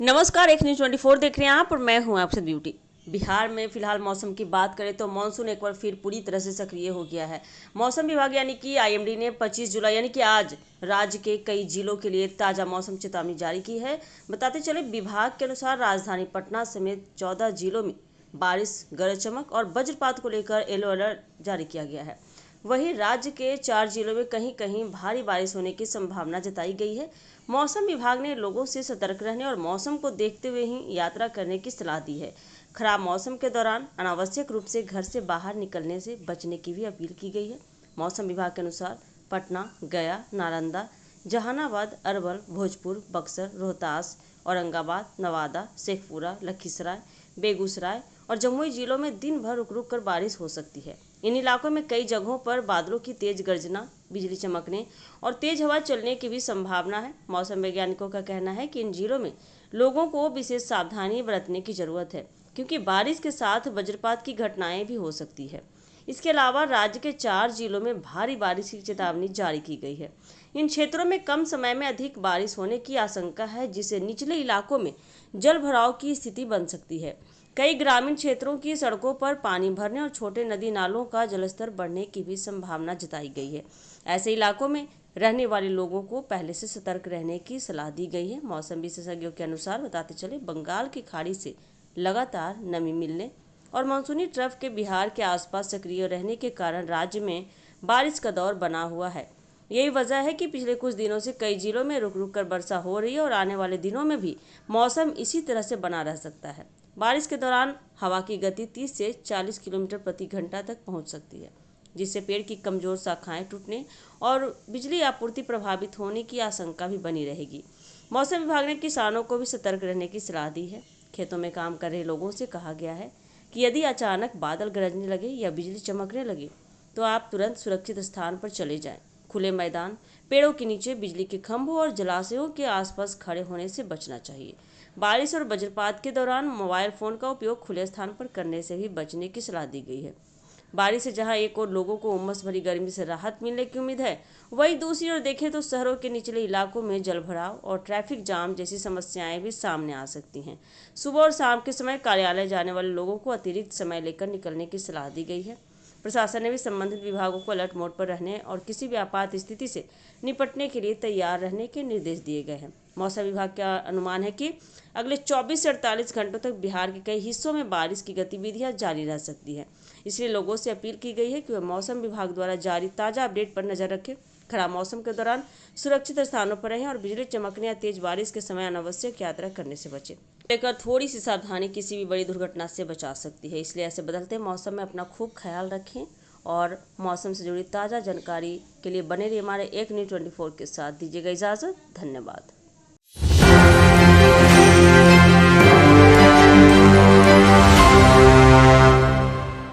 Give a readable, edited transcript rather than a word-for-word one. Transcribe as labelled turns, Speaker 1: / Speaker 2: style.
Speaker 1: नमस्कार, एक न्यूज 24 देख रहे हैं आप और मैं हूं आपसे ब्यूटी। बिहार में फिलहाल मौसम की बात करें तो मानसून एक बार फिर पूरी तरह से सक्रिय हो गया है। मौसम विभाग यानी कि आईएमडी ने 25 जुलाई यानी कि आज राज्य के कई जिलों के लिए ताज़ा मौसम चेतावनी जारी की है। बताते चले, विभाग के अनुसार राजधानी पटना समेत 14 जिलों में बारिश, गरज चमक और वज्रपात को लेकर येलो अलर्ट जारी किया गया है। वहीं राज्य के 4 जिलों में कहीं कहीं भारी बारिश होने की संभावना जताई गई है। मौसम विभाग ने लोगों से सतर्क रहने और मौसम को देखते हुए ही यात्रा करने की सलाह दी है। खराब मौसम के दौरान अनावश्यक रूप से घर से बाहर निकलने से बचने की भी अपील की गई है। मौसम विभाग के अनुसार पटना, गया, नालंदा, जहानाबाद, अरवल, भोजपुर, बक्सर, रोहतास, औरंगाबाद, नवादा, शेखपुरा, लखीसराय, बेगूसराय और जमुई जिलों में दिन भर रुक रुक कर बारिश हो सकती है। इन इलाकों में कई जगहों पर बादलों की तेज गर्जना, बिजली चमकने और तेज हवा चलने की भी संभावना है। मौसम वैज्ञानिकों का कहना है कि इन जिलों में लोगों को विशेष सावधानी बरतने की जरूरत है, क्योंकि बारिश के साथ वज्रपात की घटनाएं भी हो सकती है। इसके अलावा राज्य के 4 जिलों में भारी बारिश की चेतावनी जारी की गई है। इन क्षेत्रों में कम समय में अधिक बारिश होने की आशंका है, जिससे निचले इलाकों में जल भराव की स्थिति बन सकती है। कई ग्रामीण क्षेत्रों की सड़कों पर पानी भरने और छोटे नदी नालों का जलस्तर बढ़ने की भी संभावना जताई गई है। ऐसे इलाकों में रहने वाले लोगों को पहले से सतर्क रहने की सलाह दी गई है। मौसम विशेषज्ञों के अनुसार बताते चले, बंगाल की खाड़ी से लगातार नमी मिलने और मानसूनी ट्रफ के बिहार के आसपास सक्रिय रहने के कारण राज्य में बारिश का दौर बना हुआ है। यही वजह है कि पिछले कुछ दिनों से कई जिलों में रुक रुक कर वर्षा हो रही है और आने वाले दिनों में भी मौसम इसी तरह से बना रह सकता है। बारिश के दौरान हवा की गति 30 से 40 किलोमीटर प्रति घंटा तक पहुंच सकती है, जिससे पेड़ की कमजोर शाखाएं टूटने और बिजली आपूर्ति प्रभावित होने की आशंका भी बनी रहेगी। मौसम विभाग ने किसानों को भी सतर्क रहने की सलाह दी है। खेतों में काम कर रहे लोगों से कहा गया है कि यदि अचानक बादल गरजने लगे या बिजली चमकने लगे तो आप तुरंत सुरक्षित स्थान पर चले जाएं। खुले मैदान, पेड़ों के नीचे, बिजली के खंभों और जलाशयों के आसपास खड़े होने से बचना चाहिए। बारिश और वज्रपात के दौरान मोबाइल फोन का उपयोग खुले स्थान पर करने से भी बचने की सलाह दी गई है। बारिश से जहां एक और लोगों को उमस भरी गर्मी से राहत मिलने की उम्मीद है, वहीं दूसरी ओर देखें तो शहरों के निचले इलाकों में जलभराव और ट्रैफिक जाम जैसी समस्याएं भी सामने आ सकती हैं। सुबह और शाम के समय कार्यालय जाने वाले लोगों को अतिरिक्त समय लेकर निकलने की सलाह दी गई है। प्रशासन ने भी संबंधित विभागों को अलर्ट मोड पर रहने और किसी भी आपात स्थिति से निपटने के लिए तैयार रहने के निर्देश दिए गए हैं। मौसम विभाग का अनुमान है कि अगले 24 से 48 घंटों तक बिहार के कई हिस्सों में बारिश की गतिविधियां जारी रह सकती है। इसलिए लोगों से अपील की गई है कि वे मौसम विभाग द्वारा जारी ताज़ा अपडेट पर नजर रखें। खराब मौसम के दौरान सुरक्षित स्थानों पर रहें और बिजली चमकने या तेज बारिश के समय अनावश्यक यात्रा करने से बचें। लेकर थोड़ी सी सावधानी किसी भी बड़ी दुर्घटना से बचा सकती है। इसलिए ऐसे बदलते मौसम में अपना खूब ख्याल रखें और मौसम से जुड़ी ताज़ा जानकारी के लिए बने रहिए हमारे एक न्यूज़ 24 के साथ। दीजिएगा इजाज़त। धन्यवाद।